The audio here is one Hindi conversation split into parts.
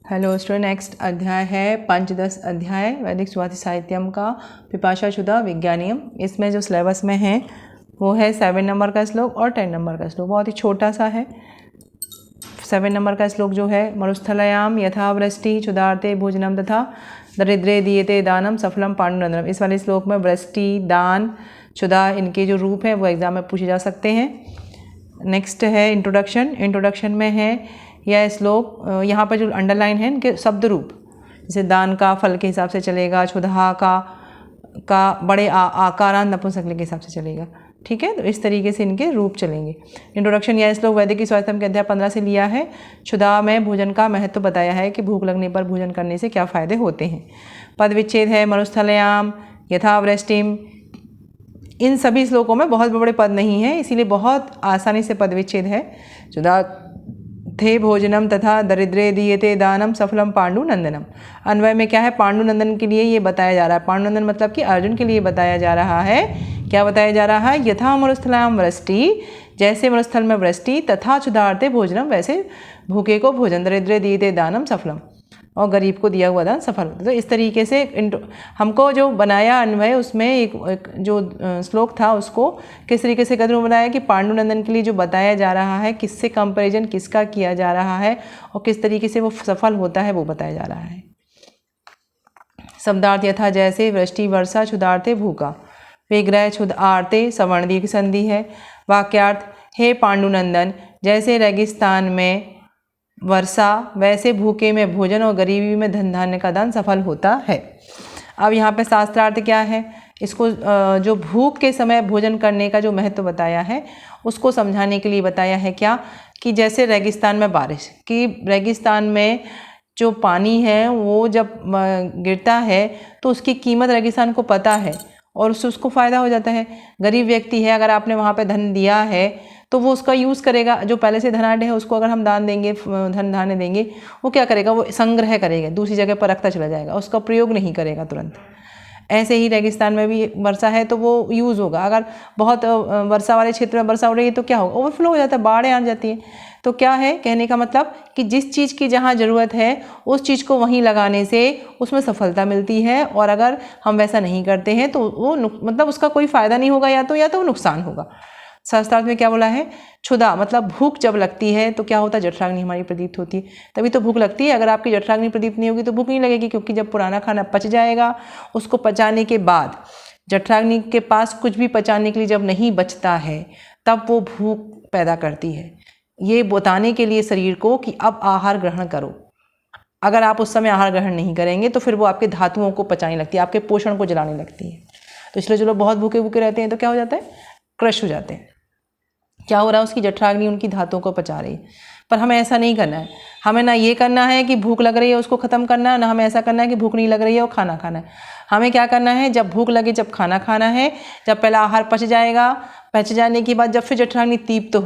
हेलो स्टूडेंट, नेक्स्ट अध्याय है पंचदश अध्याय वैदिक स्वाति साहित्यम का पिपाशाशुदा विज्ञानियम। इसमें जो सिलेबस में है वो है 7 नंबर का श्लोक और 10 नंबर का श्लोक। बहुत ही छोटा सा है। 7 नंबर का श्लोक जो है, मरुस्थलयाम यथा वृष्टि क्षुधार्ते भोजनम तथा दरिद्रे दीयते दानम सफलम पांडुनंदनम। इस वाले श्लोक में वृष्टि, दान, क्षुधा, इनके जो रूप हैं वो एग्जाम में पूछे जा सकते हैं। नेक्स्ट है इंट्रोडक्शन। इंट्रोडक्शन में है यह श्लोक, यहाँ पर जो अंडरलाइन है इनके शब्द रूप, जैसे दान का फल के हिसाब से चलेगा, क्षुधा का बड़े आकारांत नपुंसकलिंग के हिसाब से चलेगा। ठीक है, तो इस तरीके से इनके रूप चलेंगे। इंट्रोडक्शन, यह श्लोक वैदिक स्वास्थ्य के अध्याय 15 से लिया है। क्षुधा में भोजन का महत्व बताया है कि भूख लगने पर भोजन करने से क्या फायदे होते हैं। पद विच्छेद है मरुस्थलयाम यथा वृष्टिम। इन सभी श्लोकों में बहुत बड़े पद नहीं है, इसीलिए बहुत आसानी से पद विच्छेद है। क्षुधा थे भोजनम तथा दरिद्रे दीयते दानम सफलम पांडुनंदनम। अन्वय में क्या है, पांडुनंदन के लिए ये बताया जा रहा है। पांडुनंदन मतलब कि अर्जुन के लिए बताया जा रहा है। क्या बताया जा रहा है? यथा मरुस्थलाम वृष्टि, जैसे मरुस्थल में वृष्टि, तथा क्षुधार्ते भोजनम, वैसे भूखे को भोजन, दरिद्रे दीयते दानम सफलम, और गरीब को दिया हुआ दान सफल होता है। तो इस तरीके से हमको जो बनाया अन्वय, उसमें एक जो श्लोक था उसको किस तरीके से कदम बनाया कि पांडुनंदन के लिए जो बताया जा रहा है, किससे कंपैरिजन किसका किया जा रहा है और किस तरीके से वो सफल होता है वो बताया जा रहा है। शब्दार्थ यथा जैसे वृष्टि वर्षा क्षुधार्थे भूखा, विग्रह क्षुध आर्ते सवर्ण दीर्घ संधि है। वाक्यार्थ, हे पांडुनंदन, जैसे रेगिस्तान में वर्षा वैसे भूखे में भोजन और गरीबी में धन धान्य का दान सफल होता है। अब यहाँ पे शास्त्रार्थ क्या है, इसको जो भूख के समय भोजन करने का जो महत्व बताया है उसको समझाने के लिए बताया है क्या, कि जैसे रेगिस्तान में बारिश, कि रेगिस्तान में जो पानी है वो जब गिरता है तो उसकी कीमत रेगिस्तान को पता है और उससे उसको फ़ायदा हो जाता है। गरीब व्यक्ति है, अगर आपने वहाँ पे धन दिया है तो वो उसका यूज़ करेगा। जो पहले से धनाढ़ है उसको अगर हम दान देंगे, धन धान्य देंगे, वो क्या करेगा, वो संग्रह करेगा, दूसरी जगह पर रखता चला जाएगा, उसका प्रयोग नहीं करेगा तुरंत। ऐसे ही रेगिस्तान में भी वर्षा है तो वो यूज़ होगा। अगर बहुत वर्षा वाले क्षेत्र में वर्षा हो रही है तो क्या होगा, ओवरफ्लो हो जाता है, बाढ़ें आ जाती है। तो क्या है कहने का मतलब कि जिस चीज़ की जहाँ ज़रूरत है उस चीज़ को वहीं लगाने से उसमें सफलता मिलती है, और अगर हम वैसा नहीं करते हैं तो वो मतलब उसका कोई फ़ायदा नहीं होगा, या तो वो नुकसान होगा। शास्त्रार्थ में क्या बोला है, क्षुधा मतलब भूख जब लगती है तो क्या होता है, जठराग्नि हमारी प्रदीप्त होती है, तभी तो भूख लगती है। अगर आपकी जठराग्नि प्रदीप्त नहीं होगी तो भूख नहीं लगेगी, क्योंकि जब पुराना खाना पच जाएगा, उसको पचाने के बाद जठराग्नि के पास कुछ भी पचाने के लिए जब नहीं बचता है तब वो भूख पैदा करती है। ये बताने के लिए शरीर को कि अब आहार ग्रहण करो। अगर आप उस समय आहार ग्रहण नहीं करेंगे तो फिर वो आपके धातुओं को पचाने लगती है, आपके पोषण को जलाने लगती है। तो इसलिए जो लोग बहुत भूखे भूखे रहते हैं तो क्या हो जाता है, क्रश हो जाते हैं। क्या हो रहा है, उसकी जठराग्नि उनकी धातुओं को पचा रही है। पर हमें ऐसा नहीं करना है। हमें ना ये करना है कि भूख लग रही है उसको ख़त्म करना है, ना हमें ऐसा करना है कि भूख नहीं लग रही है और खाना खाना है। हमें क्या करना है, जब भूख लगे जब खाना खाना है, जब पहला आहार पच जाएगा, पच जाने के बाद जब फिर जठराग्नि प्रदीप्त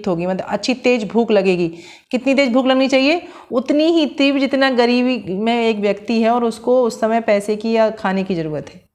होगी, मतलब अच्छी तेज भूख लगेगी। कितनी तेज भूख लगनी चाहिए, उतनी ही तीव्र जितना गरीबी में एक व्यक्ति है और उसको उस समय पैसे की या खाने की ज़रूरत है।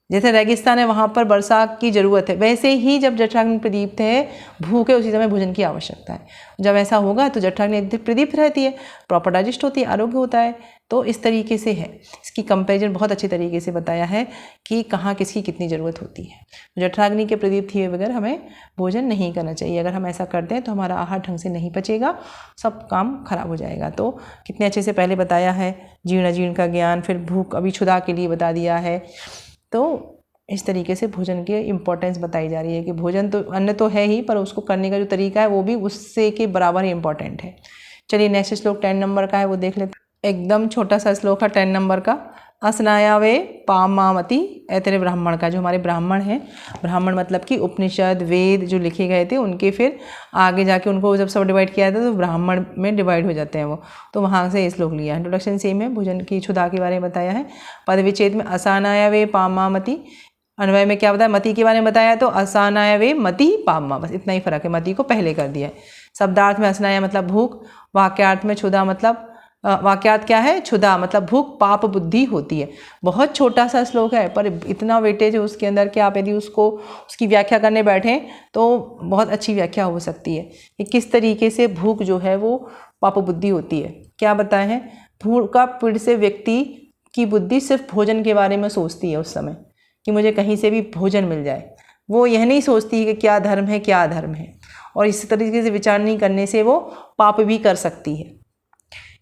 जैसे रेगिस्तान है वहाँ पर वर्षा की ज़रूरत है, वैसे ही जब जठराग्नि प्रदीप्त है, भूख है, उसी समय भोजन की आवश्यकता है। जब ऐसा होगा तो जठराग्नि प्रदीप्त रहती है, प्रॉपर डाइजेस्ट होती है, आरोग्य होता है। तो इस तरीके से है, इसकी कंपैरिजन बहुत अच्छी तरीके से बताया है कि कहाँ किसकी कितनी ज़रूरत होती है। जठराग्नि के प्रदीप्त हुए बगैर हमें भोजन नहीं करना चाहिए। अगर हम ऐसा करते हैं तो हमारा आहार ढंग से नहीं पचेगा, सब काम खराब हो जाएगा। तो कितने अच्छे से पहले बताया है जीर्ण अजीर्ण का ज्ञान, फिर भूख, अभी क्षुधा के लिए बता दिया है। तो इस तरीके से भोजन की इम्पोर्टेंस बताई जा रही है कि भोजन तो अन्न तो है ही, पर उसको करने का जो तरीका है वो भी उससे के बराबर ही इम्पोर्टेंट है। चलिए नेक्स्ट श्लोक 10 नंबर का है, वो देख लेते हैं। एकदम छोटा सा श्लोक है 10 नंबर का। असनायावे पामामति, ऐतरे ब्राह्मण का, जो हमारे ब्राह्मण हैं, ब्राह्मण मतलब कि उपनिषद वेद जो लिखे गए थे उनके फिर आगे जाके उनको जब सब डिवाइड किया था तो ब्राह्मण में डिवाइड हो जाते हैं वो, तो वहाँ से श्लोक लिया। इंट्रोडक्शन सेम है, भोजन की क्षुधा के बारे में बताया है। पद विच्छेद में असानायावे पामामति, अन्वय में क्या बताया, मति के बारे में बताया, तो असानायावे मति पामा, बस इतना ही फर्क है, मति को पहले कर दिया है। शब्दार्थ में असनाया मतलब भूख, वाक्यार्थ में क्षुधा मतलब वाक्यार्थ क्या है, क्षुधा मतलब भूख, पाप बुद्धि होती है। बहुत छोटा सा श्लोक है पर इतना वेटेज है उसके अंदर कि आप यदि उसकी व्याख्या करने बैठें तो बहुत अच्छी व्याख्या हो सकती है कि किस तरीके से भूख जो है वो पाप बुद्धि होती है। क्या बताए हैं? भूखा पीड़ से व्यक्ति की बुद्धि सिर्फ भोजन के बारे में सोचती है उस समय, कि मुझे कहीं से भी भोजन मिल जाए। वो यह नहीं सोचती है कि क्या धर्म है क्या अधर्म है, और इस तरीके से विचार नहीं करने से वो पाप भी कर सकती है।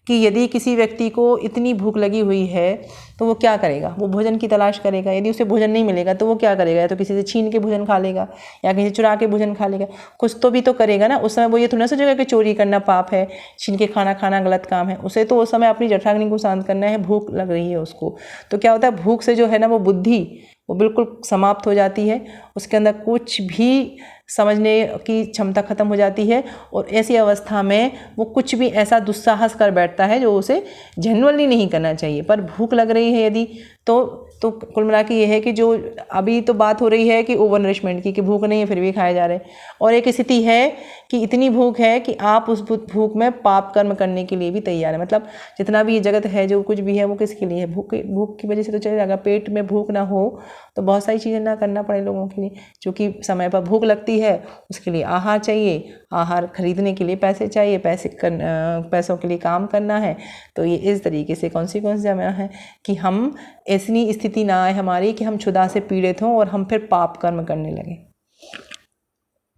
कि यदि किसी व्यक्ति को इतनी भूख लगी हुई है तो वो क्या करेगा? वो भोजन की तलाश करेगा। यदि उसे भोजन नहीं मिलेगा तो वो क्या करेगा? या तो किसी से छीन के भोजन खा लेगा या किसी से चुरा के भोजन खा लेगा, कुछ तो भी तो करेगा ना। उस समय वो ये थोड़ा सा जगह कि चोरी करना पाप है, छीन के खाना खाना गलत काम है। उसे तो उस समय अपनी जठराग्नि को शांत करना है, भूख लग रही है उसको। तो क्या होता है, भूख से जो है ना वो बुद्धि वो बिल्कुल समाप्त हो जाती है, उसके अंदर कुछ भी समझने की क्षमता खत्म हो जाती है, और ऐसी अवस्था में वो कुछ भी ऐसा दुस्साहस कर बैठता है जो उसे जनरली नहीं करना चाहिए। पर भूख लग रही है यदि तो कुल मिला के ये है कि जो अभी तो बात हो रही है कि ओवर नरिशमेंट की, कि भूख नहीं है फिर भी खाए जा रहे हैं, और एक स्थिति है कि इतनी भूख है कि आप उस भूख में पाप कर्म करने के लिए भी तैयार है। मतलब जितना भी ये जगत है, जो कुछ भी है, वो किसके लिए है? भूख की वजह से तो चलेगा। अगर पेट में भूख ना हो तो बहुत सारी चीज़ें ना करना पड़े लोगों के लिए। क्योंकि समय पर भूख लगती है, उसके लिए आहार चाहिए, आहार खरीदने के लिए पैसे चाहिए, पैसों के लिए काम करना है। तो ये इस तरीके से कॉन्सिक्वेंस जमा है कि हम ऐसी स्थिति ना आए हमारी कि हम क्षुधा से पीड़ित हों और हम फिर पाप कर्म करने लगे,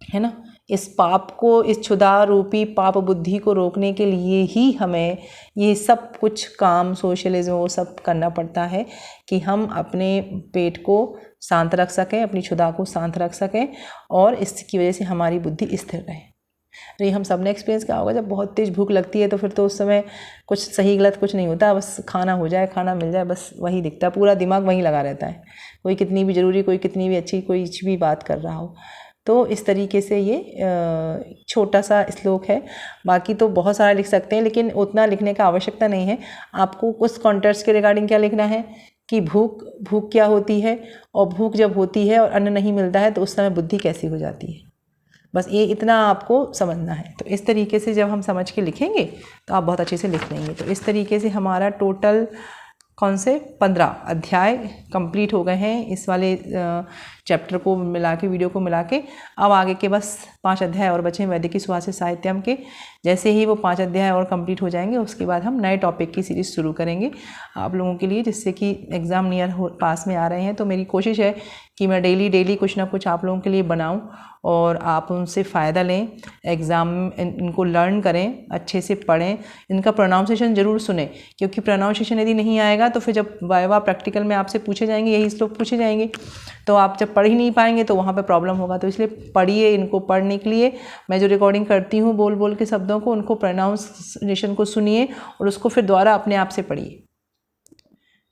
है ना। इस पाप को, इस क्षुधा रूपी पाप बुद्धि को रोकने के लिए ही हमें ये सब कुछ काम, सोशलिज्म, वो सब करना पड़ता है कि हम अपने पेट को शांत रख सकें, अपनी क्षुधा को शांत रख सकें, और इसकी वजह से हमारी बुद्धि स्थिर रहे। तो ये हम सब ने एक्सपीरियंस किया होगा, जब बहुत तेज़ भूख लगती है तो फिर तो उस समय कुछ सही गलत कुछ नहीं होता, बस खाना हो जाए, खाना मिल जाए, बस वही दिखता है, पूरा दिमाग वहीं लगा रहता है। कोई कितनी भी ज़रूरी, कोई कितनी भी अच्छी, कोई कुछ भी बात कर रहा हो। तो इस तरीके से ये छोटा सा श्लोक है। बाकी तो बहुत सारा लिख सकते हैं, लेकिन उतना लिखने का आवश्यकता नहीं है। आपको उस कॉन्टेक्स्ट के रिगार्डिंग क्या लिखना है कि भूख क्या होती है, और भूख जब होती है और अन्न नहीं मिलता है तो उस समय बुद्धि कैसी हो जाती है। बस ये इतना आपको समझना है। तो इस तरीके से जब हम समझ के लिखेंगे तो आप बहुत अच्छे से लिख लेंगे। तो इस तरीके से हमारा टोटल कौन से 15 अध्याय कंप्लीट हो गए हैं इस वाले चैप्टर को मिला के, वीडियो को मिला के। अब आगे के बस 5 अध्याय और बचे हैं वैदिकी सुभाषित साहित्यम के। जैसे ही वो 5 अध्याय और कंप्लीट हो जाएंगे उसके बाद हम नए टॉपिक की सीरीज़ शुरू करेंगे आप लोगों के लिए, जिससे कि एग्ज़ाम नियर पास में आ रहे हैं। तो मेरी कोशिश है कि मैं डेली कुछ ना कुछ आप लोगों के लिए बनाऊं और आप उनसे फ़ायदा लें, एग्ज़ाम इनको लर्न करें, अच्छे से पढ़ें, इनका प्रोनाउंसिएशन ज़रूर सुने, क्योंकि प्रोनाउंसिएशन यदि नहीं आएगा तो फिर जब वाइवा प्रैक्टिकल में आपसे पूछे जाएंगे, यही श्लोक पूछे जाएंगे, तो आप जब पढ़ ही नहीं पाएंगे तो वहाँ पे प्रॉब्लम होगा। तो इसलिए पढ़िए, इनको पढ़ने के लिए मैं जो रिकॉर्डिंग करती हूँ बोल बोल के शब्दों को, उनको प्रोनाउंसिएशन को सुनिए और उसको फिर दोबारा अपने आप से पढ़िए।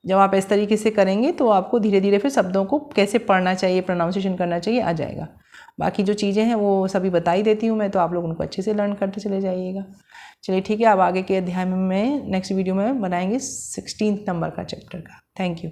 जब आप इस तरीके से करेंगे तो आपको धीरे धीरे फिर शब्दों को कैसे पढ़ना चाहिए, प्रोनाउंसिएशन करना चाहिए, आ जाएगा। बाकी जो चीज़ें हैं वो सभी बता ही देती हूँ मैं, तो आप लोग उनको अच्छे से लर्न करते चले जाइएगा। चलिए ठीक है, अब आगे के अध्याय में नेक्स्ट वीडियो में बनाएंगे 16 नंबर का चैप्टर का। Thank you.